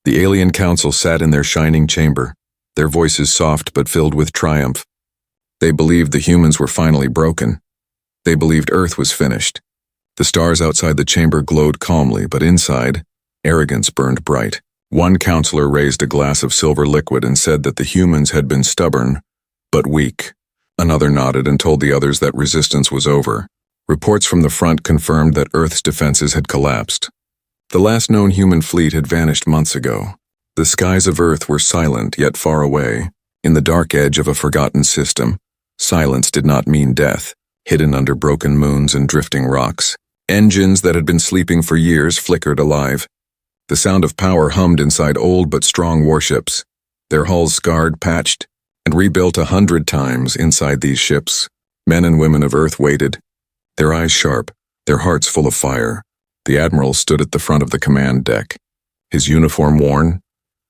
The alien council sat in their shining chamber, their voices soft but filled with triumph. They believed the humans were finally broken. They believed Earth was finished. The stars outside the chamber glowed calmly, but inside, arrogance burned bright. One counselor raised a glass of silver liquid and said that the humans had been stubborn, but weak. Another nodded and told the others that resistance was over. Reports from the front confirmed that Earth's defenses had collapsed. The last known human fleet had vanished months ago. The skies of Earth were silent yet far away, in the dark edge of a forgotten system. Silence did not mean death, hidden under broken moons and drifting rocks. Engines that had been sleeping for years flickered alive. The sound of power hummed inside old but strong warships, their hulls scarred, patched, and rebuilt 100 times inside these ships. Men and women of Earth waited, their eyes sharp, their hearts full of fire. The admiral stood at the front of the command deck, his uniform worn,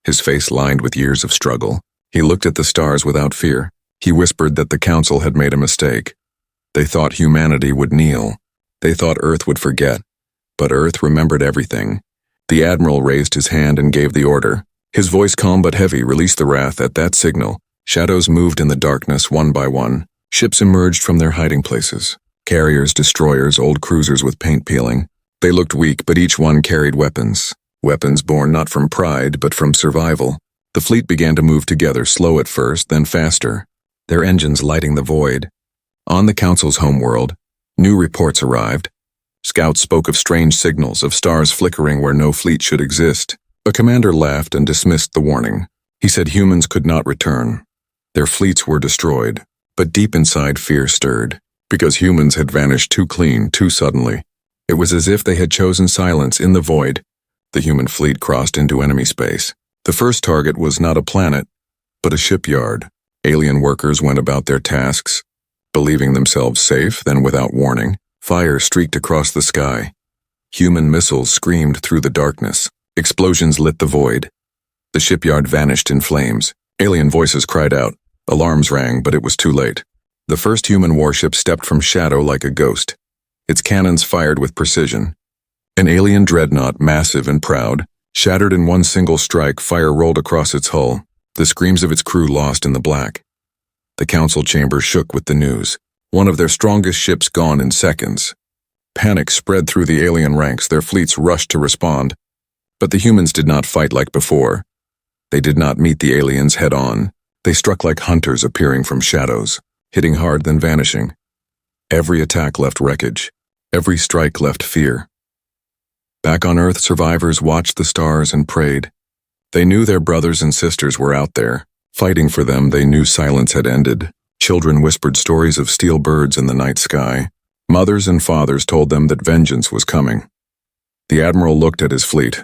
his face lined with years of struggle. He looked at the stars without fear. He whispered that the council had made a mistake. They thought humanity would kneel. They thought Earth would forget. But Earth remembered everything. The admiral raised his hand and gave the order. His voice, calm but heavy, released the wrath. At that signal, shadows moved in the darkness one by one. Ships emerged from their hiding places. Carriers, destroyers, old cruisers with paint peeling. They looked weak, but each one carried weapons. Weapons born not from pride, but from survival. The fleet began to move together, slow at first, then faster, their engines lighting the void. On the council's homeworld, new reports arrived. Scouts spoke of strange signals, of stars flickering where no fleet should exist. A commander laughed and dismissed the warning. He said humans could not return. Their fleets were destroyed, but deep inside fear stirred, because humans had vanished too clean, too suddenly. It was as if they had chosen silence in the void. The human fleet crossed into enemy space. The first target was not a planet, but a shipyard. Alien workers went about their tasks, believing themselves safe, then without warning, fire streaked across the sky. Human missiles screamed through the darkness. Explosions lit the void. The shipyard vanished in flames. Alien voices cried out. Alarms rang, but it was too late. The first human warship stepped from shadow like a ghost. Its cannons fired with precision. An alien dreadnought, massive and proud, shattered in one single strike. Fire rolled across its hull, the screams of its crew lost in the black. The council chamber shook with the news. One of their strongest ships gone in seconds. Panic spread through the alien ranks. Their fleets rushed to respond. But the humans did not fight like before. They did not meet the aliens head-on. They struck like hunters appearing from shadows, hitting hard then vanishing. Every attack left wreckage. Every strike left fear. Back on Earth, survivors watched the stars and prayed. They knew their brothers and sisters were out there. Fighting for them, they knew silence had ended. Children whispered stories of steel birds in the night sky. Mothers and fathers told them that vengeance was coming. The admiral looked at his fleet.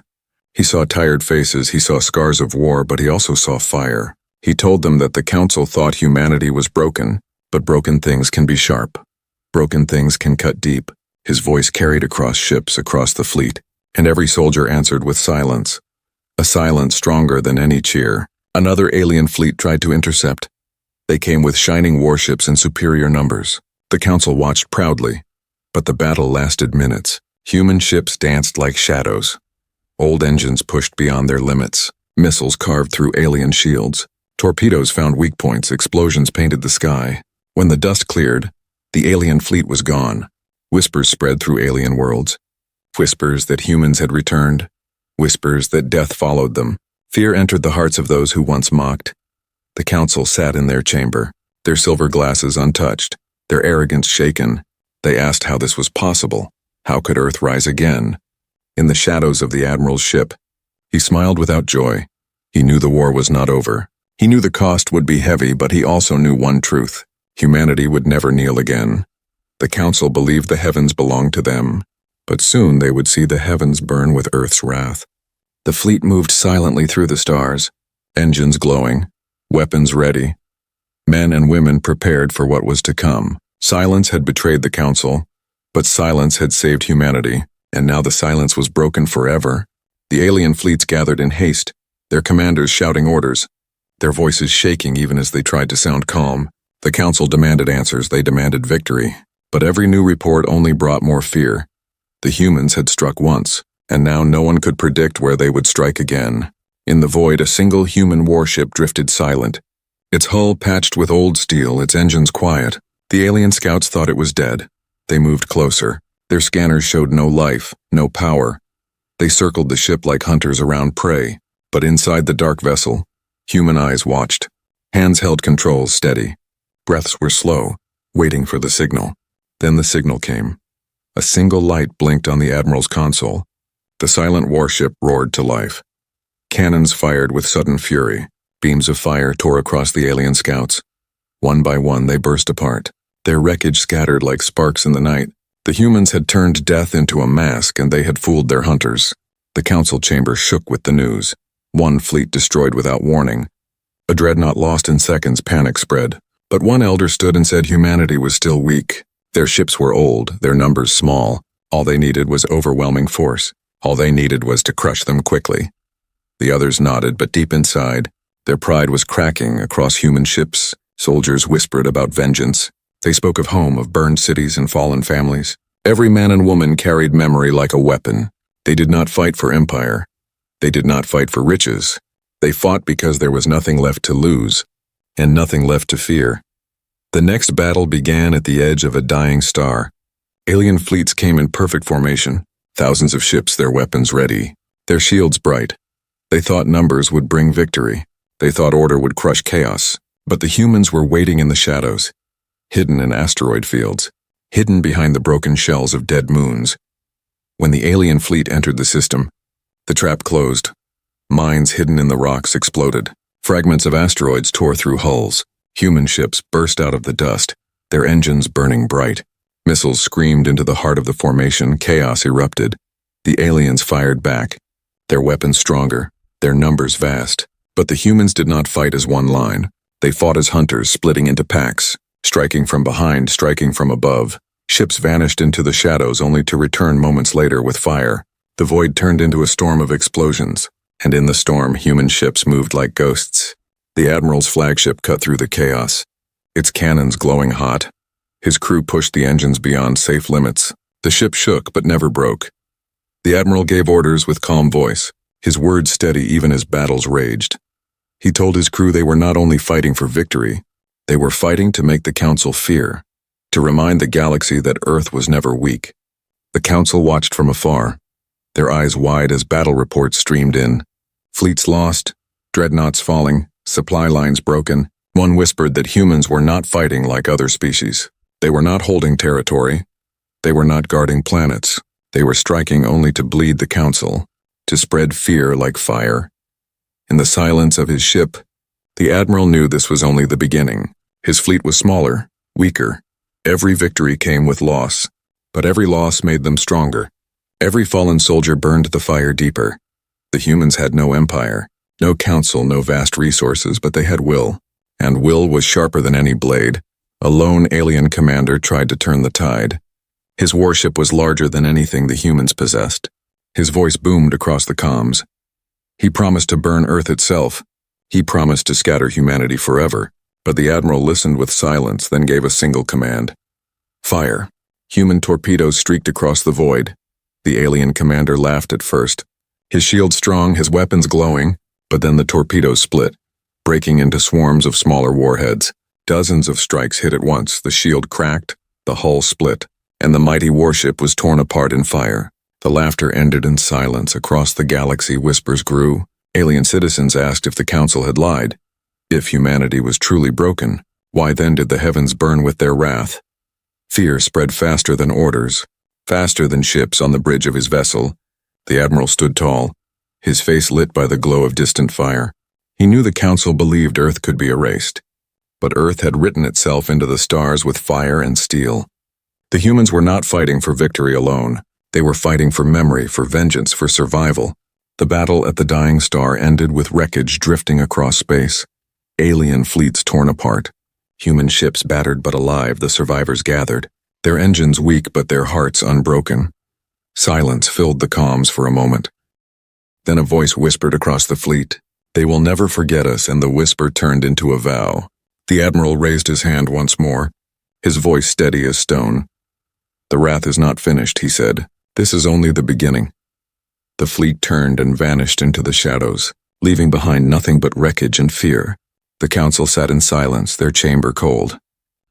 He saw tired faces, he saw scars of war, but he also saw fire. He told them that the council thought humanity was broken, but broken things can be sharp. Broken things can cut deep. His voice carried across ships, across the fleet, and every soldier answered with silence. A silence stronger than any cheer. Another alien fleet tried to intercept. They came with shining warships in superior numbers. The council watched proudly, but the battle lasted minutes. Human ships danced like shadows. Old engines pushed beyond their limits. Missiles carved through alien shields. Torpedoes found weak points. Explosions painted the sky. When the dust cleared, the alien fleet was gone. Whispers spread through alien worlds. Whispers that humans had returned. Whispers that death followed them. Fear entered the hearts of those who once mocked. The council sat in their chamber, their silver glasses untouched, their arrogance shaken. They asked how this was possible. How could Earth rise again? In the shadows of the admiral's ship, he smiled without joy. He knew the war was not over. He knew the cost would be heavy, but he also knew one truth. Humanity would never kneel again. The council believed the heavens belonged to them, but soon they would see the heavens burn with Earth's wrath. The fleet moved silently through the stars, engines glowing, weapons ready. Men and women prepared for what was to come. Silence had betrayed the council, but silence had saved humanity, and now the silence was broken forever. The alien fleets gathered in haste, their commanders shouting orders, their voices shaking even as they tried to sound calm. The council demanded answers, they demanded victory. But every new report only brought more fear. The humans had struck once, and now no one could predict where they would strike again. In the void, a single human warship drifted silent. Its hull patched with old steel, its engines quiet. The alien scouts thought it was dead. They moved closer. Their scanners showed no life, no power. They circled the ship like hunters around prey. But inside the dark vessel, human eyes watched. Hands held controls steady. Breaths were slow, waiting for the signal. Then the signal came. A single light blinked on the Admiral's console. The silent warship roared to life. Cannons fired with sudden fury. Beams of fire tore across the alien scouts. One by one, they burst apart. Their wreckage scattered like sparks in the night. The humans had turned death into a mask, and they had fooled their hunters. The council chamber shook with the news. One fleet destroyed without warning. A dreadnought lost in seconds, panic spread. But one elder stood and said humanity was still weak. Their ships were old, their numbers small. All they needed was overwhelming force. All they needed was to crush them quickly. The others nodded, but deep inside, their pride was cracking across human ships. Soldiers whispered about vengeance. They spoke of home, of burned cities and fallen families. Every man and woman carried memory like a weapon. They did not fight for empire. They did not fight for riches. They fought because there was nothing left to lose, and nothing left to fear. The next battle began at the edge of a dying star. Alien fleets came in perfect formation, thousands of ships, their weapons ready, their shields bright. They thought numbers would bring victory. They thought order would crush chaos. But the humans were waiting in the shadows, hidden in asteroid fields, hidden behind the broken shells of dead moons. When the alien fleet entered the system, the trap closed. Mines hidden in the rocks exploded. Fragments of asteroids tore through hulls. Human ships burst out of the dust, their engines burning bright. Missiles screamed into the heart of the formation. Chaos erupted. The aliens fired back, their weapons stronger, their numbers vast. But the humans did not fight as one line. They fought as hunters, splitting into packs, striking from behind, striking from above. Ships vanished into the shadows only to return moments later with fire. The void turned into a storm of explosions, and in the storm, human ships moved like ghosts. The Admiral's flagship cut through the chaos, its cannons glowing hot. His crew pushed the engines beyond safe limits. The ship shook but never broke. The Admiral gave orders with calm voice, his words steady even as battles raged. He told his crew they were not only fighting for victory, they were fighting to make the Council fear, to remind the galaxy that Earth was never weak. The Council watched from afar, their eyes wide as battle reports streamed in. Fleets lost, dreadnoughts falling, supply lines broken. One whispered that humans were not fighting like other species. They were not holding territory. They were not guarding planets. They were striking only to bleed the Council, to spread fear like fire. In the silence of his ship, the Admiral knew this was only the beginning. His fleet was smaller, weaker. Every victory came with loss, but every loss made them stronger. Every fallen soldier burned the fire deeper. The humans had no empire, no council, no vast resources, but they had will. And will was sharper than any blade. A lone alien commander tried to turn the tide. His warship was larger than anything the humans possessed. His voice boomed across the comms. He promised to burn Earth itself. He promised to scatter humanity forever. But the Admiral listened with silence, then gave a single command. Fire. Human torpedoes streaked across the void. The alien commander laughed at first, his shield strong, his weapons glowing, but then the torpedoes split, breaking into swarms of smaller warheads. Dozens of strikes hit at once, the shield cracked, the hull split, and the mighty warship was torn apart in fire. The laughter ended in silence. Across the galaxy, whispers grew. Alien citizens asked if the Council had lied. If humanity was truly broken, why then did the heavens burn with their wrath? Fear spread faster than orders, faster than ships on the bridge of his vessel. The Admiral stood tall, his face lit by the glow of distant fire. He knew the Council believed Earth could be erased, but Earth had written itself into the stars with fire and steel. The humans were not fighting for victory alone. They were fighting for memory, for vengeance, for survival. The battle at the dying star ended with wreckage drifting across space. Alien fleets torn apart. Human ships battered but alive, the survivors gathered. Their engines weak but their hearts unbroken. Silence filled the comms for a moment. Then a voice whispered across the fleet, "They will never forget us," and the whisper turned into a vow. The Admiral raised his hand once more, his voice steady as stone. "The wrath is not finished," he said. "This is only the beginning." The fleet turned and vanished into the shadows. leaving behind nothing but wreckage and fear. The council sat in silence, their chamber cold.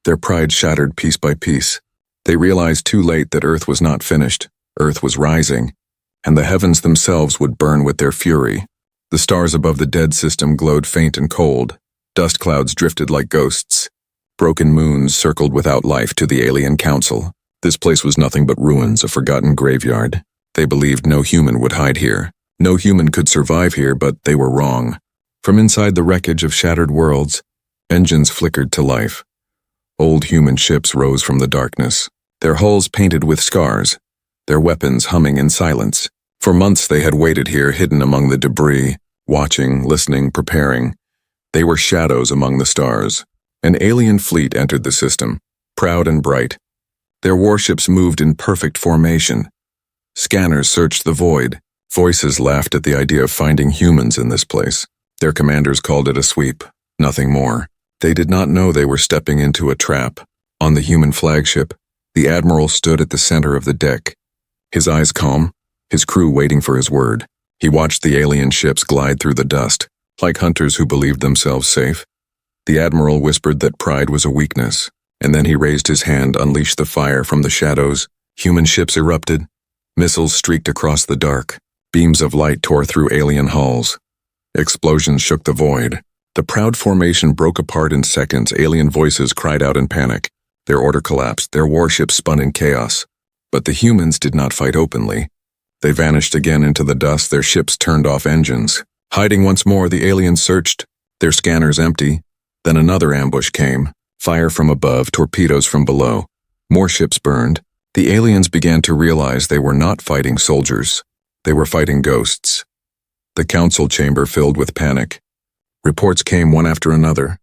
Their pride shattered piece by piece. They realized too late that Earth was not finished. Earth was rising, and the heavens themselves would burn with their fury. The stars above the dead system glowed faint and cold. Dust clouds drifted like ghosts. Broken moons circled without life to the alien council. This place was nothing but ruins, a forgotten graveyard. They believed no human would hide here. No human could survive here, but they were wrong. From inside the wreckage of shattered worlds, engines flickered to life. Old human ships rose from the darkness, their hulls painted with scars, their weapons humming in silence. For months they had waited here, hidden among the debris, watching, listening, preparing. They were shadows among the stars. An alien fleet entered the system, proud and bright. Their warships moved in perfect formation. Scanners searched the void. Voices laughed at the idea of finding humans in this place. Their commanders called it a sweep, nothing more. They did not know they were stepping into a trap. On the human flagship, the admiral stood at the center of the deck, his eyes calm, his crew waiting for his word. He watched the alien ships glide through the dust, like hunters who believed themselves safe. The admiral whispered that pride was a weakness, and then he raised his hand, unleashed the fire from the shadows. Human ships erupted. Missiles streaked across the dark. Beams of light tore through alien hulls. Explosions shook the void. The proud formation broke apart in seconds. Alien voices cried out in panic. Their order collapsed. Their warships spun in chaos. But the humans did not fight openly. They vanished again into the dust. Their ships turned off engines. Hiding once more, the aliens searched, their scanners empty. Then another ambush came. Fire from above, torpedoes from below. More ships burned. The aliens began to realize they were not fighting soldiers. They were fighting ghosts. The council chamber filled with panic. Reports came one after another.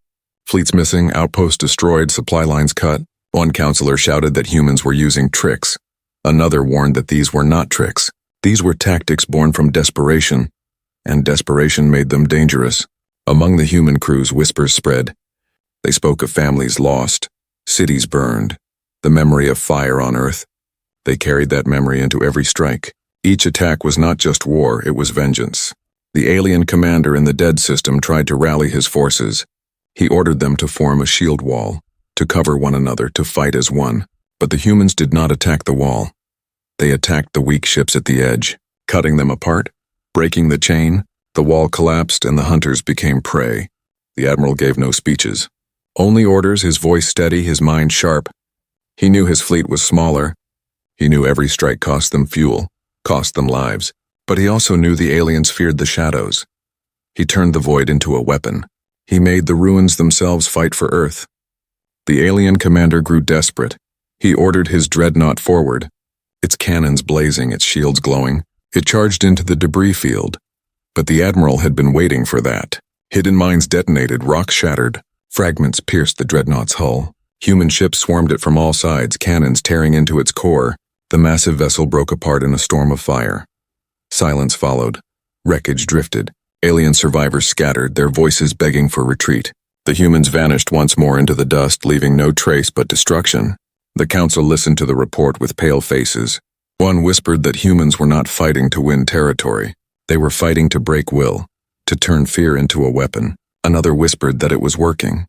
Fleets missing, outposts destroyed, supply lines cut. One counselor shouted that humans were using tricks. Another warned that these were not tricks. These were tactics born from desperation, and desperation made them dangerous. Among the human crews, whispers spread. They spoke of families lost, cities burned, the memory of fire on Earth. They carried that memory into every strike. Each attack was not just war, it was vengeance. The alien commander in the dead system tried to rally his forces. He ordered them to form a shield wall, to cover one another, to fight as one. But the humans did not attack the wall. They attacked the weak ships at the edge, cutting them apart, breaking the chain. The wall collapsed and the hunters became prey. The admiral gave no speeches. Only orders, his voice steady, his mind sharp. He knew his fleet was smaller. He knew every strike cost them fuel, cost them lives. But he also knew the aliens feared the shadows. He turned the void into a weapon. He made the ruins themselves fight for Earth. The alien commander grew desperate. He ordered his dreadnought forward, its cannons blazing, its shields glowing. It charged into the debris field. But the admiral had been waiting for that. Hidden mines detonated, rocks shattered. Fragments pierced the dreadnought's hull. Human ships swarmed it from all sides, cannons tearing into its core. The massive vessel broke apart in a storm of fire. Silence followed. Wreckage drifted. Alien survivors scattered, their voices begging for retreat. The humans vanished once more into the dust, leaving no trace but destruction. The council listened to the report with pale faces. One whispered that humans were not fighting to win territory. They were fighting to break will, to turn fear into a weapon. Another whispered that it was working,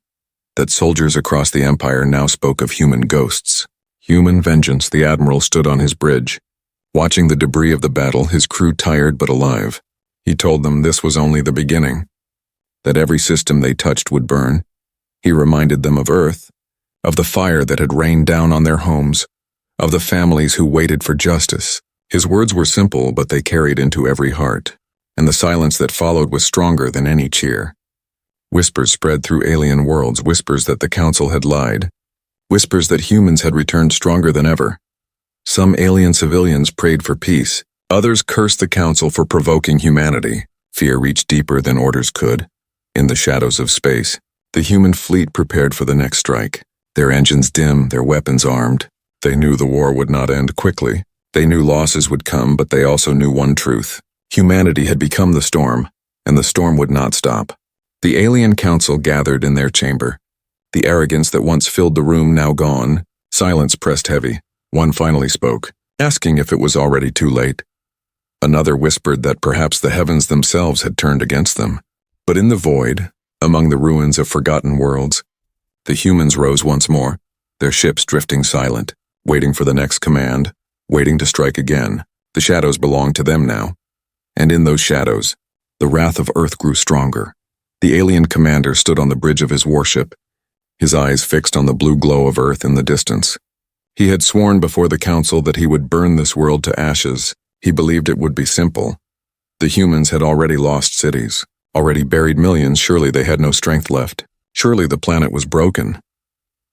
that soldiers across the empire now spoke of human ghosts. Human vengeance. The admiral stood on his bridge, watching the debris of the battle, his crew tired but alive. He told them this was only the beginning, that every system they touched would burn. He reminded them of Earth, of the fire that had rained down on their homes, of the families who waited for justice. His words were simple, but they carried into every heart, and the silence that followed was stronger than any cheer. Whispers spread through alien worlds, whispers that the council had lied, whispers that humans had returned stronger than ever. Some alien civilians prayed for peace. Others cursed the council for provoking humanity. Fear reached deeper than orders could. In the shadows of space, the human fleet prepared for the next strike. Their engines dim, their weapons armed. They knew the war would not end quickly. They knew losses would come, but they also knew one truth. Humanity had become the storm, and the storm would not stop. The alien council gathered in their chamber. The arrogance that once filled the room now gone. Silence pressed heavy. One finally spoke, asking if it was already too late. Another whispered that perhaps the heavens themselves had turned against them. But in the void, among the ruins of forgotten worlds, the humans rose once more, their ships drifting silent, waiting for the next command, waiting to strike again. The shadows belonged to them now. And in those shadows, the wrath of Earth grew stronger. The alien commander stood on the bridge of his warship, his eyes fixed on the blue glow of Earth in the distance. He had sworn before the council that he would burn this world to ashes. He believed it would be simple. The humans had already lost cities, already buried millions. Surely they had no strength left. Surely the planet was broken.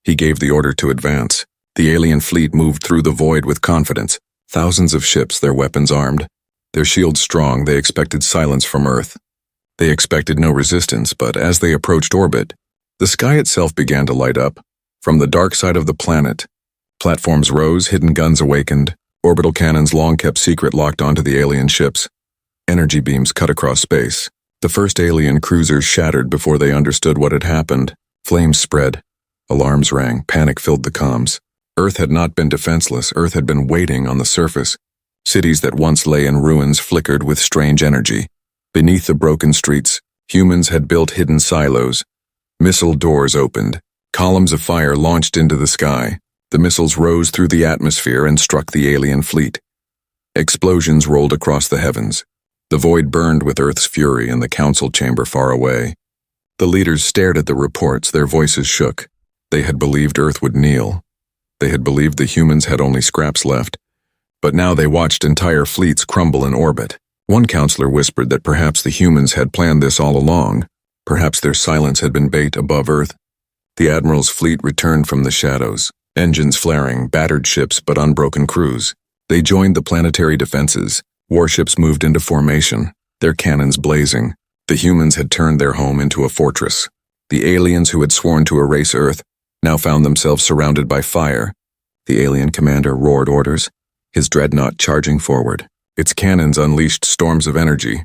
He gave the order to advance. The alien fleet moved through the void with confidence. Thousands of ships, their weapons armed, their shields strong. They expected silence from Earth. They expected no resistance, but as they approached orbit, the sky itself began to light up. From the dark side of the planet, platforms rose, hidden guns awakened, orbital cannons long kept secret locked onto the alien ships. Energy beams cut across space. The first alien cruisers shattered before they understood what had happened. Flames spread. Alarms rang. Panic filled the comms. Earth had not been defenseless. Earth had been waiting on the surface. Cities that once lay in ruins flickered with strange energy. Beneath the broken streets, humans had built hidden silos. Missile doors opened. Columns of fire launched into the sky. The missiles rose through the atmosphere and struck the alien fleet. Explosions rolled across the heavens. The void burned with Earth's fury in the council chamber far away. The leaders stared at the reports, their voices shook. They had believed Earth would kneel. They had believed the humans had only scraps left. But now they watched entire fleets crumble in orbit. One counselor whispered that perhaps the humans had planned this all along. Perhaps their silence had been bait above Earth. The Admiral's fleet returned from the shadows, engines flaring, battered ships but unbroken crews. They joined the planetary defenses. Warships moved into formation, their cannons blazing. The humans had turned their home into a fortress. The aliens who had sworn to erase Earth now found themselves surrounded by fire. The alien commander roared orders, his dreadnought charging forward. Its cannons unleashed storms of energy.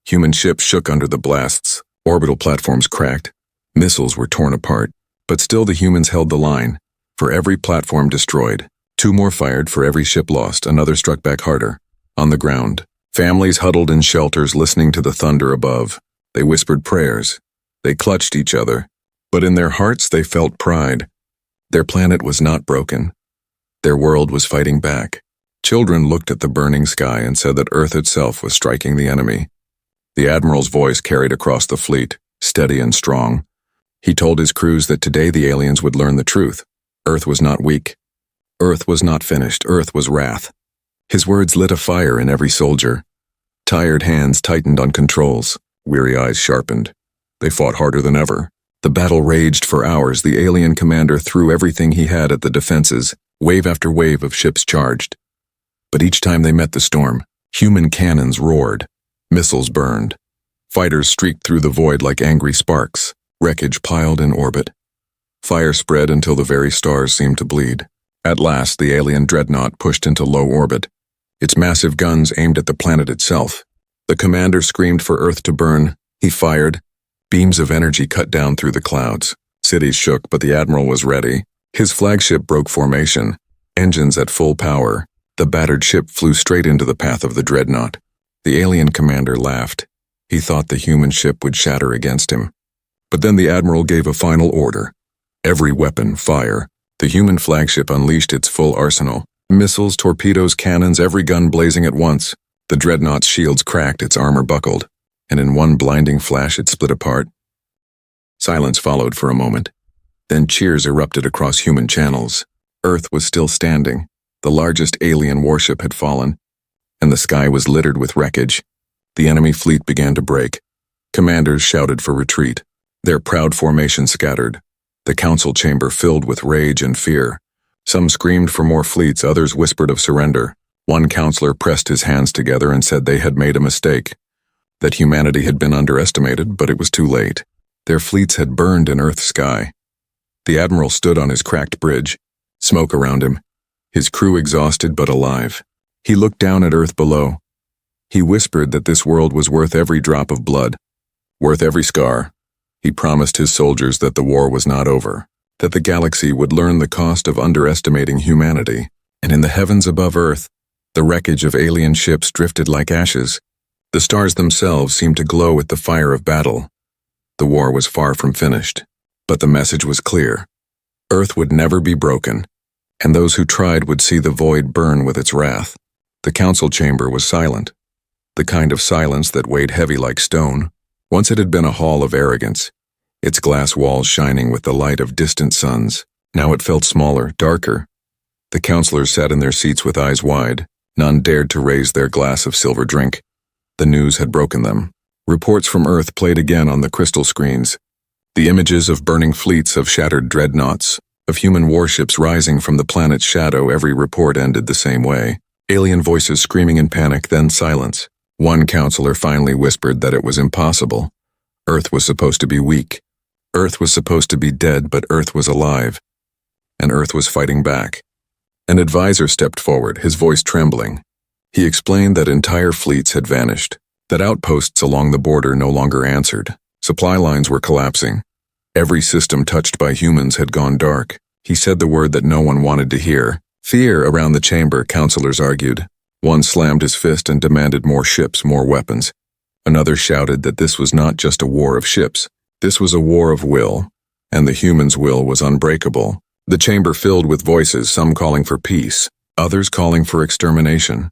Human ships shook under the blasts. Orbital platforms cracked. Missiles were torn apart. But still the humans held the line. For every platform destroyed, 2 more fired. For every ship lost, another struck back harder. On the ground, families huddled in shelters listening to the thunder above. They whispered prayers. They clutched each other. But in their hearts they felt pride. Their planet was not broken. Their world was fighting back. Children looked at the burning sky and said that Earth itself was striking the enemy. The Admiral's voice carried across the fleet, steady and strong. He told his crews that today the aliens would learn the truth. Earth was not weak. Earth was not finished. Earth was wrath. His words lit a fire in every soldier. Tired hands tightened on controls. Weary eyes sharpened. They fought harder than ever. The battle raged for hours. The alien commander threw everything he had at the defenses. Wave after wave of ships charged. But each time they met the storm, human cannons roared. Missiles burned. Fighters streaked through the void like angry sparks. Wreckage piled in orbit. Fire spread until the very stars seemed to bleed. At last, the alien dreadnought pushed into low orbit. Its massive guns aimed at the planet itself. The commander screamed for Earth to burn. He fired. Beams of energy cut down through the clouds. Cities shook, but the Admiral was ready. His flagship broke formation. Engines at full power. The battered ship flew straight into the path of the dreadnought. The alien commander laughed. He thought the human ship would shatter against him. But then the Admiral gave a final order. Every weapon, fire. The human flagship unleashed its full arsenal. Missiles, torpedoes, cannons, every gun blazing at once. The dreadnought's shields cracked, its armor buckled, and in one blinding flash it split apart. Silence followed for a moment. Then cheers erupted across human channels. Earth was still standing. The largest alien warship had fallen, and the sky was littered with wreckage. The enemy fleet began to break. Commanders shouted for retreat. Their proud formation scattered. The council chamber filled with rage and fear. Some screamed for more fleets, others whispered of surrender. One counselor pressed his hands together and said they had made a mistake, that humanity had been underestimated, but it was too late. Their fleets had burned in Earth's sky. The Admiral stood on his cracked bridge, smoke around him, his crew exhausted but alive. He looked down at Earth below. He whispered that this world was worth every drop of blood, worth every scar. He promised his soldiers that the war was not over, that the galaxy would learn the cost of underestimating humanity, and in the heavens above Earth, The wreckage of alien ships drifted like ashes. The stars themselves seemed to glow with the fire of battle. The war was far from finished, but the message was clear. Earth would never be broken, and those who tried would see the void burn with its wrath. The council chamber was silent, the kind of silence that weighed heavy like stone. Once it had been a hall of arrogance, its glass walls shining with the light of distant suns. Now it felt smaller, darker. The councillors sat in their seats with eyes wide. None dared to raise their glass of silver drink. The news had broken them. Reports from Earth played again on the crystal screens. The images of burning fleets of shattered dreadnoughts, of human warships rising from the planet's shadow. Every report ended the same way. Alien voices screaming in panic, then silence. One councillor finally whispered that it was impossible. Earth was supposed to be weak. Earth was supposed to be dead, but Earth was alive. And Earth was fighting back. An advisor stepped forward, his voice trembling. He explained that entire fleets had vanished, that outposts along the border no longer answered. Supply lines were collapsing. Every system touched by humans had gone dark. He said the word that no one wanted to hear. Fear around the chamber, councillors argued. One slammed his fist and demanded more ships, more weapons. Another shouted that this was not just a war of ships. This was a war of will, and the humans' will was unbreakable. The chamber filled with voices, some calling for peace, others calling for extermination.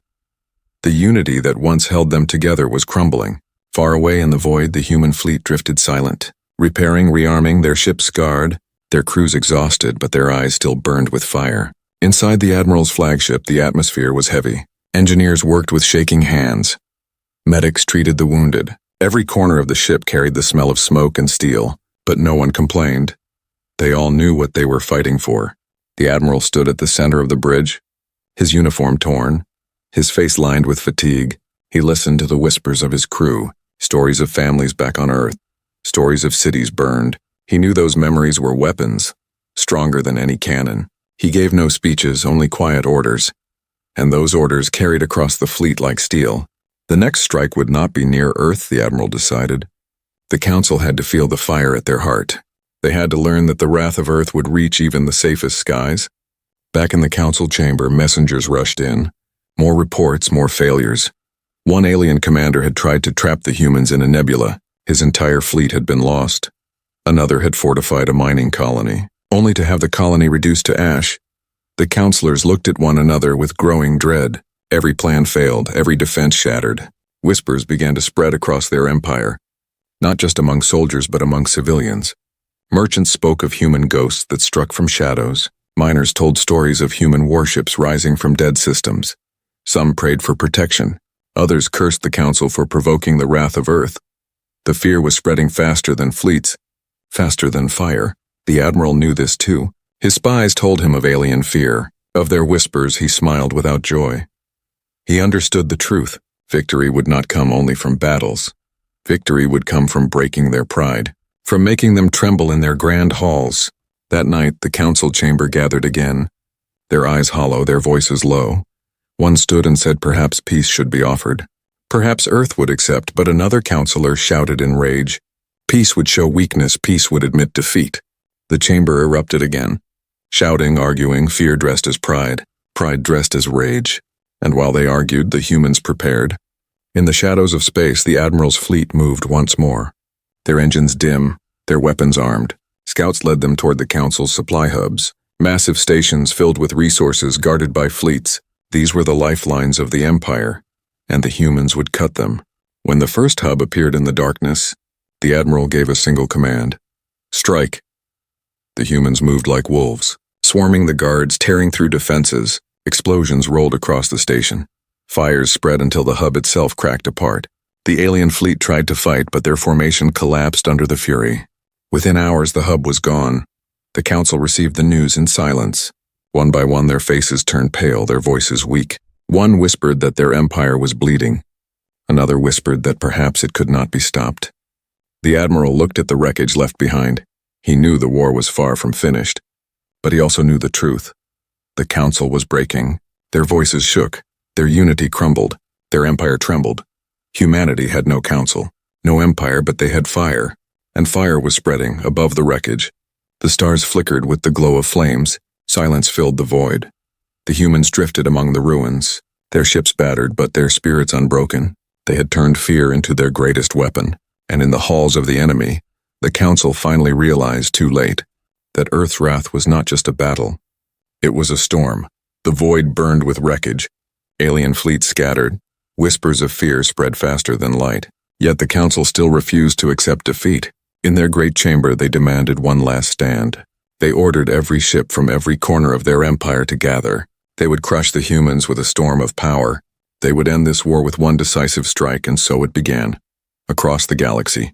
The unity that once held them together was crumbling. Far away in the void, the human fleet drifted silent, repairing, rearming, their ships scarred, their crews exhausted, but their eyes still burned with fire. Inside the Admiral's flagship, the atmosphere was heavy. Engineers worked with shaking hands. Medics treated the wounded. Every corner of the ship carried the smell of smoke and steel, but no one complained. They all knew what they were fighting for. The Admiral stood at the center of the bridge, his uniform torn, his face lined with fatigue. He listened to the whispers of his crew, stories of families back on Earth, stories of cities burned. He knew those memories were weapons, stronger than any cannon. He gave no speeches, only quiet orders, and those orders carried across the fleet like steel. The next strike would not be near Earth, the Admiral decided. The Council had to feel the fire at their heart. They had to learn that the wrath of Earth would reach even the safest skies. Back in the Council chamber, messengers rushed in. More reports, more failures. One alien commander had tried to trap the humans in a nebula. His entire fleet had been lost. Another had fortified a mining colony, only to have the colony reduced to ash. The councillors looked at one another with growing dread. Every plan failed, every defense shattered. Whispers began to spread across their empire, not just among soldiers but among civilians. Merchants spoke of human ghosts that struck from shadows. Miners told stories of human warships rising from dead systems. Some prayed for protection. Others cursed the Council for provoking the wrath of Earth. The fear was spreading faster than fleets, faster than fire. The Admiral knew this too. His spies told him of alien fear. Of their whispers, he smiled without joy. He understood the truth. Victory would not come only from battles. Victory would come from breaking their pride, from making them tremble in their grand halls. That night, the Council chamber gathered again, their eyes hollow, their voices low. One stood and said perhaps peace should be offered. Perhaps Earth would accept, but another councillor shouted in rage. Peace would show weakness, peace would admit defeat. The chamber erupted again, shouting, arguing, fear dressed as pride, pride dressed as rage. And while they argued, the humans prepared. In the shadows of space, the Admiral's fleet moved once more. Their engines dim, their weapons armed. Scouts led them toward the Council's supply hubs, massive stations filled with resources guarded by fleets. These were the lifelines of the Empire, and the humans would cut them. When the first hub appeared in the darkness, the Admiral gave a single command. Strike. The humans moved like wolves, swarming the guards, tearing through defenses. Explosions rolled across the station. Fires spread until the hub itself cracked apart. The alien fleet tried to fight, but their formation collapsed under the fury. Within hours, the hub was gone. The Council received the news in silence. One by one, their faces turned pale, their voices weak. One whispered that their empire was bleeding. Another whispered that perhaps it could not be stopped. The Admiral looked at the wreckage left behind. He knew the war was far from finished, but he also knew the truth. The Council was breaking. Their voices shook. Their unity crumbled. Their empire trembled. Humanity had no council, no empire, but they had fire. And fire was spreading above the wreckage. The stars flickered with the glow of flames. Silence filled the void. The humans drifted among the ruins, Their ships battered, but their spirits unbroken. They had turned fear into their greatest weapon, and in the halls of the enemy, the Council finally realized too late that Earth's wrath was not just a battle. It was a storm. The void burned with wreckage. Alien fleets scattered. Whispers of fear spread faster than light. Yet the Council still refused to accept defeat. In their great chamber, they demanded one last stand. They ordered every ship from every corner of their empire to gather. They would crush the humans with a storm of power. They would end this war with one decisive strike, and so it began. Across the galaxy,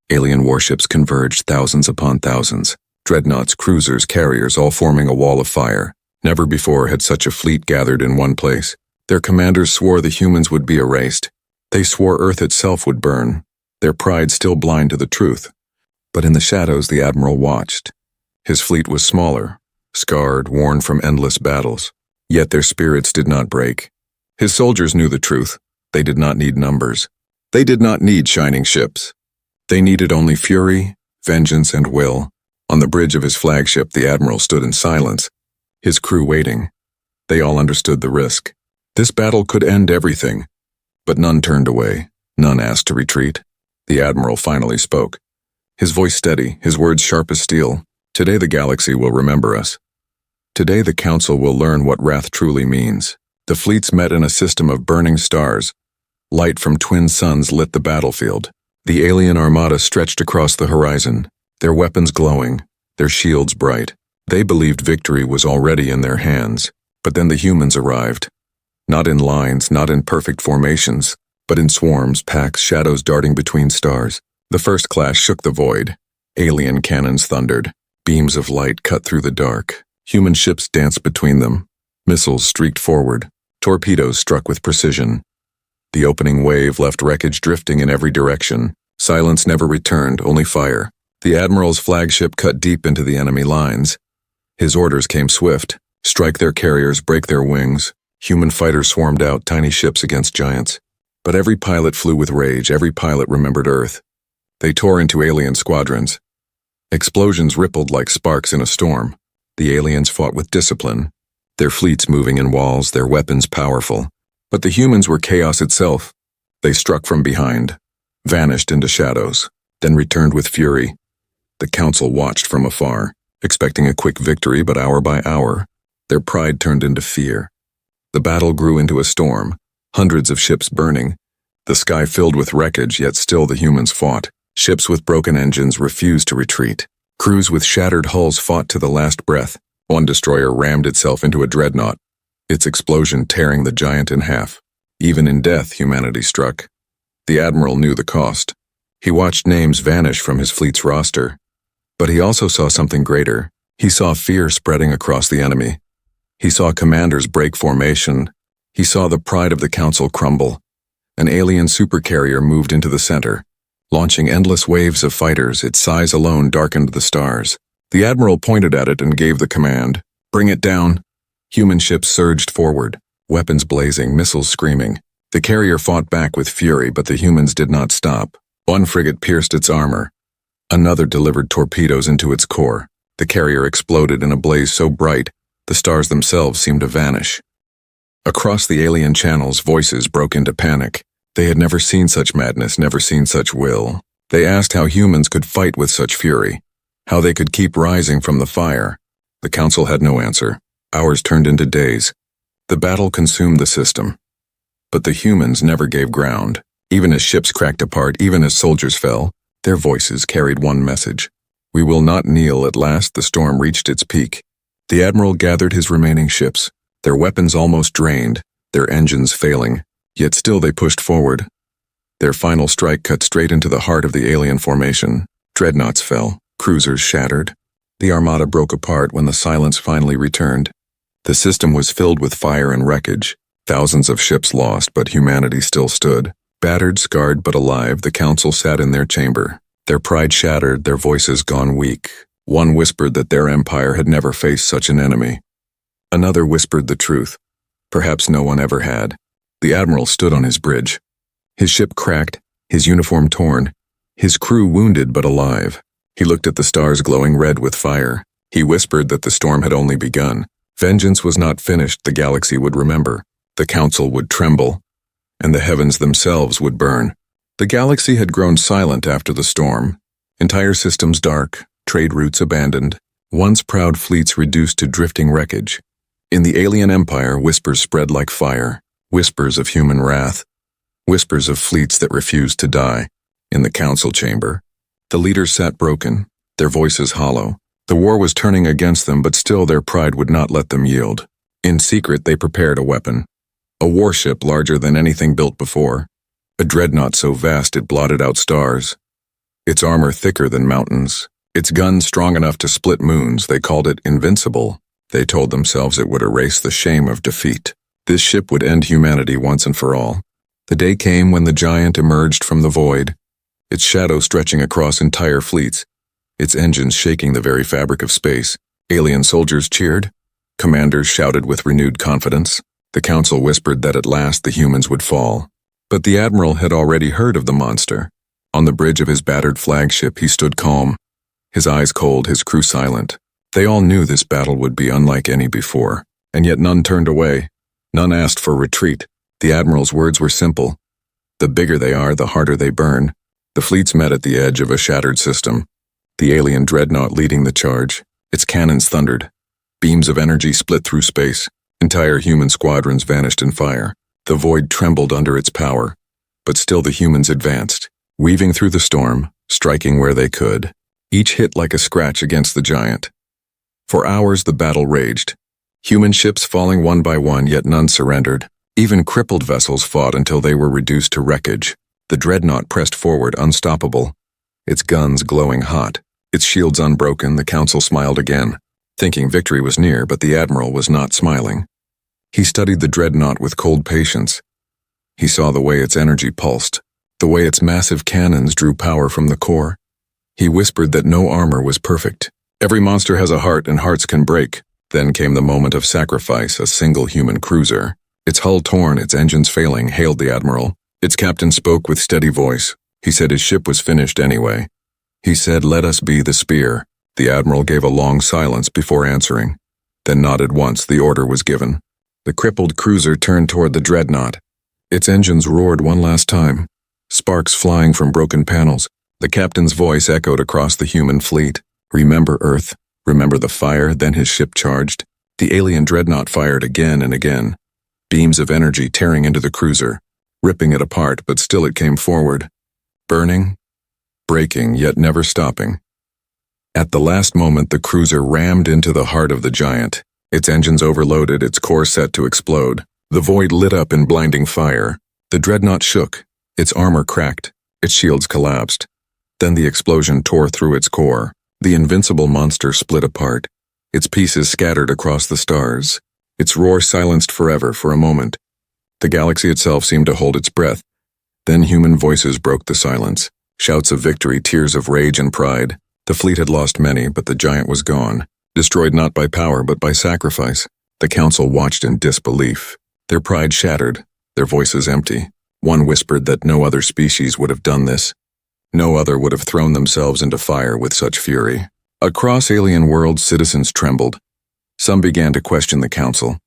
alien warships converged, thousands upon thousands. Dreadnoughts, cruisers, carriers, all forming a wall of fire. Never before had such a fleet gathered in one place. Their commanders swore the humans would be erased. They swore Earth itself would burn, their pride still blind to the truth. But in the shadows, the Admiral watched. His fleet was smaller, scarred, worn from endless battles. Yet their spirits did not break. His soldiers knew the truth. They did not need numbers. They did not need shining ships. They needed only fury, vengeance, and will. On the bridge of his flagship, the Admiral stood in silence, his crew waiting. They all understood the risk. This battle could end everything. But none turned away. None asked to retreat. The Admiral finally spoke. His voice steady, his words sharp as steel. Today the galaxy will remember us. Today the Council will learn what wrath truly means. The fleets met in a system of burning stars. Light from twin suns lit the battlefield. The alien armada stretched across the horizon, their weapons glowing, their shields bright. They believed victory was already in their hands. But then the humans arrived. Not in lines, not in perfect formations, but in swarms, packs, shadows darting between stars. The first clash shook the void. Alien cannons thundered. Beams of light cut through the dark. Human ships danced between them. Missiles streaked forward. Torpedoes struck with precision. The opening wave left wreckage drifting in every direction. Silence never returned, only fire. The Admiral's flagship cut deep into the enemy lines. His orders came swift. Strike their carriers, break their wings. Human fighters swarmed out, tiny ships against giants. But every pilot flew with rage, every pilot remembered Earth. They tore into alien squadrons. Explosions rippled like sparks in a storm. The aliens fought with discipline, their fleets moving in walls, their weapons powerful. But the humans were chaos itself. They struck from behind, vanished into shadows, then returned with fury. The Council watched from afar, expecting a quick victory, but hour by hour, their pride turned into fear. The battle grew into a storm, hundreds of ships burning, the sky filled with wreckage, yet still the humans fought. Ships with broken engines refused to retreat. Crews with shattered hulls fought to the last breath. One destroyer rammed itself into a dreadnought, its explosion tearing the giant in half. Even in death, humanity struck. The Admiral knew the cost. He watched names vanish from his fleet's roster. But he also saw something greater. He saw fear spreading across the enemy. He saw commanders break formation. He saw the pride of the Council crumble. An alien supercarrier moved into the center, launching endless waves of fighters. Its size alone darkened the stars. The Admiral pointed at it and gave the command, "Bring it down." Human ships surged forward, weapons blazing, missiles screaming. The carrier fought back with fury, but the humans did not stop. One frigate pierced its armor. Another delivered torpedoes into its core. The carrier exploded in a blaze so bright, the stars themselves seemed to vanish. Across the alien channels, voices broke into panic. They had never seen such madness, never seen such will. They asked how humans could fight with such fury, how they could keep rising from the fire. The Council had no answer. Hours turned into days. The battle consumed the system. But the humans never gave ground. Even as ships cracked apart, even as soldiers fell, their voices carried one message. We will not kneel. At last the storm reached its peak. The Admiral gathered his remaining ships, their weapons almost drained, their engines failing, yet still they pushed forward. Their final strike cut straight into the heart of the alien formation. Dreadnoughts fell, cruisers shattered. The armada broke apart when the silence finally returned. The system was filled with fire and wreckage. Thousands of ships lost, but humanity still stood. Battered, scarred, but alive, the Council sat in their chamber. Their pride shattered, their voices gone weak. One whispered that their empire had never faced such an enemy. Another whispered the truth. Perhaps no one ever had. The Admiral stood on his bridge. His ship cracked, his uniform torn, his crew wounded but alive. He looked at the stars glowing red with fire. He whispered that the storm had only begun. Vengeance was not finished, the galaxy would remember. The council would tremble, and the heavens themselves would burn. The galaxy had grown silent after the storm, entire systems dark, trade routes abandoned, once proud fleets reduced to drifting wreckage. In the alien empire, whispers spread like fire, whispers of human wrath, whispers of fleets that refused to die. In the council chamber, the leaders sat broken, their voices hollow. The war was turning against them, but still their pride would not let them yield. In secret, they prepared a weapon, a warship larger than anything built before, a dreadnought so vast it blotted out stars, its armor thicker than mountains, its guns strong enough to split moons. They called it invincible. They told themselves it would erase the shame of defeat. This ship would end humanity once and for all. The day came when the giant emerged from the void, its shadow stretching across entire fleets, its engines shaking the very fabric of space. Alien soldiers cheered. Commanders shouted with renewed confidence. The council whispered that at last the humans would fall. But the admiral had already heard of the monster. On the bridge of his battered flagship, he stood calm, his eyes cold, his crew silent. They all knew this battle would be unlike any before, and yet none turned away. None asked for retreat. The admiral's words were simple. The bigger they are, the harder they burn. The fleets met at the edge of a shattered system, the alien dreadnought leading the charge. Its cannons thundered. Beams of energy split through space. Entire human squadrons vanished in fire. The void trembled under its power, but still the humans advanced, weaving through the storm, striking where they could. Each hit like a scratch against the giant. For hours the battle raged, human ships falling one by one, yet none surrendered. Even crippled vessels fought until they were reduced to wreckage. The dreadnought pressed forward, unstoppable, its guns glowing hot, its shields unbroken. The council smiled again, thinking victory was near, but the admiral was not smiling. He studied the dreadnought with cold patience. He saw the way its energy pulsed, the way its massive cannons drew power from the core. He whispered that no armor was perfect. Every monster has a heart, and hearts can break. Then came the moment of sacrifice. A single human cruiser, its hull torn, its engines failing, hailed the admiral. Its captain spoke with steady voice. He said his ship was finished anyway. He said, "Let us be the spear." The admiral gave a long silence before answering, then nodded once the order was given. The crippled cruiser turned toward the dreadnought. Its engines roared one last time, sparks flying from broken panels. The captain's voice echoed across the human fleet. "Remember Earth, remember the fire." Then his ship charged. The alien dreadnought fired again and again, beams of energy tearing into the cruiser, ripping it apart, but still it came forward, burning, breaking, yet never stopping. At the last moment, the cruiser rammed into the heart of the giant. Its engines overloaded, its core set to explode. The void lit up in blinding fire. The dreadnought shook, its armor cracked, its shields collapsed. Then the explosion tore through its core. The invincible monster split apart, its pieces scattered across the stars. Its roar silenced forever. For a moment, the galaxy itself seemed to hold its breath. Then human voices broke the silence. Shouts of victory, tears of rage and pride. The fleet had lost many, but the giant was gone. Destroyed not by power, but by sacrifice. The council watched in disbelief. Their pride shattered, their voices empty. One whispered that no other species would have done this. No other would have thrown themselves into fire with such fury. Across alien worlds, citizens trembled. Some began to question the council.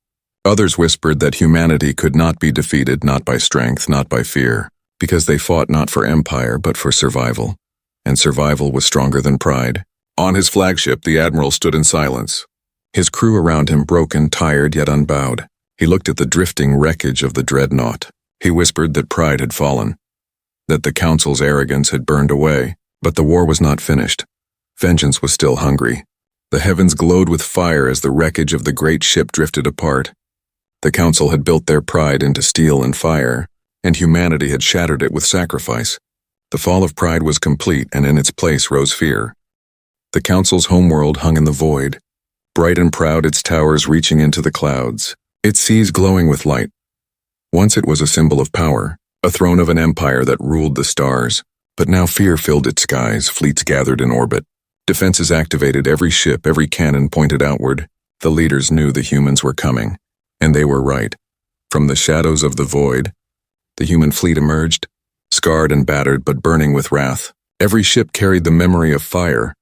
Others whispered that humanity could not be defeated, not by strength, not by fear, because they fought not for empire, but for survival. And survival was stronger than pride. On his flagship, the admiral stood in silence, his crew around him broken, tired, yet unbowed. He looked at the drifting wreckage of the dreadnought. He whispered that pride had fallen, that the council's arrogance had burned away, but the war was not finished. Vengeance was still hungry. The heavens glowed with fire as the wreckage of the great ship drifted apart. The council had built their pride into steel and fire, and humanity had shattered it with sacrifice. The fall of pride was complete, and in its place rose fear. The council's homeworld hung in the void, bright and proud, its towers reaching into the clouds, its seas glowing with light. Once it was a symbol of power, a throne of an empire that ruled the stars, but now fear filled its skies, fleets gathered in orbit. Defenses activated, every ship, every cannon pointed outward. The leaders knew the humans were coming, and they were right. From the shadows of the void, the human fleet emerged, scarred and battered, but burning with wrath. Every ship carried the memory of fire.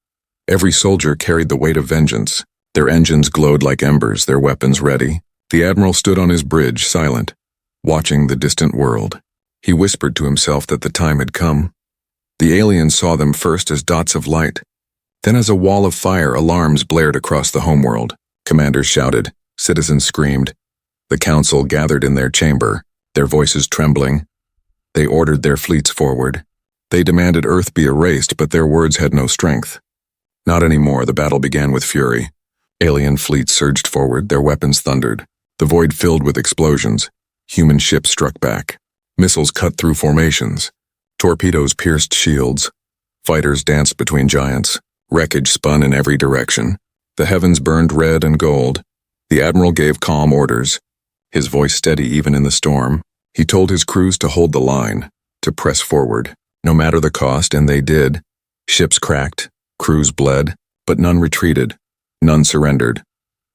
Every soldier carried the weight of vengeance. Their engines glowed like embers, their weapons ready. The admiral stood on his bridge, silent, watching the distant world. He whispered to himself that the time had come. The aliens saw them first as dots of light, then as a wall of fire. Alarms blared across the homeworld. Commanders shouted, citizens screamed. The council gathered in their chamber, their voices trembling. They ordered their fleets forward. They demanded Earth be erased, but their words had no strength. Not anymore. The battle began with fury. Alien fleets surged forward, their weapons thundered. The void filled with explosions. Human ships struck back. Missiles cut through formations. Torpedoes pierced shields. Fighters danced between giants. Wreckage spun in every direction. The heavens burned red and gold. The admiral gave calm orders, his voice steady even in the storm. He told his crews to hold the line, to press forward, no matter the cost, and they did. Ships cracked, crews bled, but none retreated, none surrendered.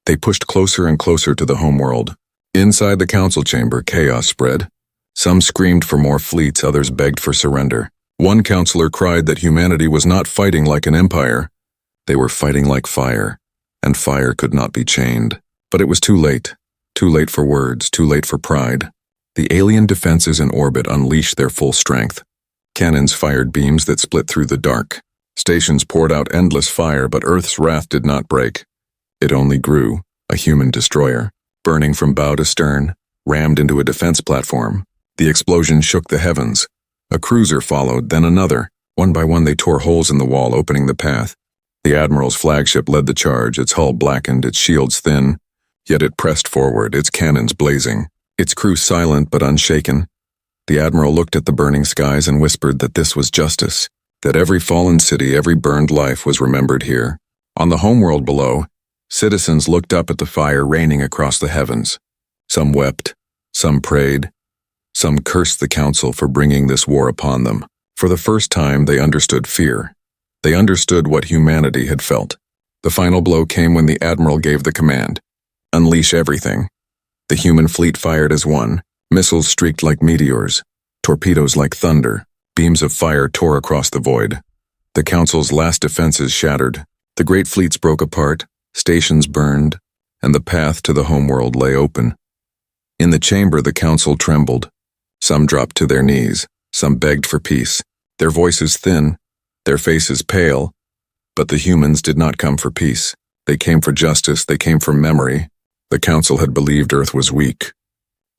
They pushed closer and closer to the homeworld. Inside the council chamber, chaos spread. Some screamed for more fleets, others begged for surrender. One counselor cried that humanity was not fighting like an empire. They were fighting like fire, and fire could not be chained. But it was too late. Too late for words, too late for pride. The alien defenses in orbit unleashed their full strength. Cannons fired beams that split through the dark. Stations poured out endless fire, but Earth's wrath did not break. It only grew, a human destroyer, burning from bow to stern, rammed into a defense platform. The explosion shook the heavens. A cruiser followed, then another. One by one they tore holes in the wall, opening the path. The admiral's flagship led the charge, its hull blackened, its shields thin. Yet it pressed forward, its cannons blazing, its crew silent but unshaken. The admiral looked at the burning skies and whispered that this was justice, that every fallen city, every burned life was remembered here. On the homeworld below, citizens looked up at the fire raining across the heavens. Some wept, some prayed, some cursed the council for bringing this war upon them. For the first time, they understood fear. They understood what humanity had felt. The final blow came when the admiral gave the command. Unleash everything. The human fleet fired as one. Missiles streaked like meteors. Torpedoes like thunder. Beams of fire tore across the void. The council's last defenses shattered. The great fleets broke apart. Stations burned. And the path to the homeworld lay open. In the chamber, the council trembled. Some dropped to their knees. Some begged for peace. Their voices thin. Their faces pale. But the humans did not come for peace. They came for justice. They came for memory. The council had believed Earth was weak,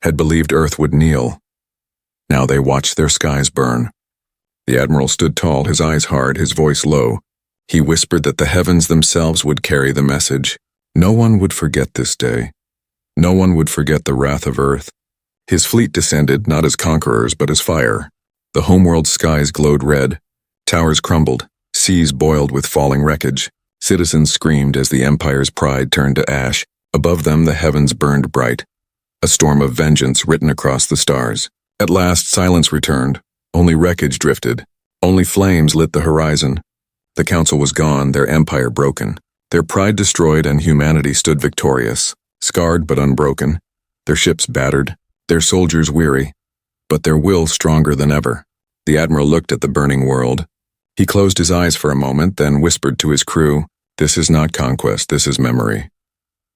had believed Earth would kneel. Now they watched their skies burn. The admiral stood tall, his eyes hard, his voice low. He whispered that the heavens themselves would carry the message. No one would forget this day. No one would forget the wrath of Earth. His fleet descended, not as conquerors, but as fire. The homeworld skies glowed red. Towers crumbled. Seas boiled with falling wreckage. Citizens screamed as the empire's pride turned to ash. Above them, the heavens burned bright, a storm of vengeance written across the stars. At last, silence returned. Only wreckage drifted. Only flames lit the horizon. The council was gone, their empire broken. Their pride destroyed, and humanity stood victorious, scarred but unbroken, their ships battered, their soldiers weary, but their will stronger than ever. The admiral looked at the burning world. He closed his eyes for a moment, then whispered to his crew, "This is not conquest, this is memory.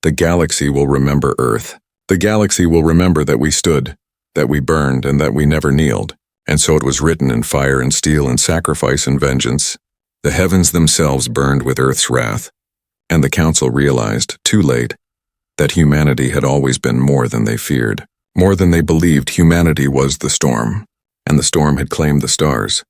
The galaxy will remember Earth. The galaxy will remember that we stood, that we burned, and that we never kneeled." And so it was written in fire and steel and sacrifice and vengeance. The heavens themselves burned with Earth's wrath. And the council realized, too late, that humanity had always been more than they feared. More than they believed. Humanity was the storm. And the storm had claimed the stars.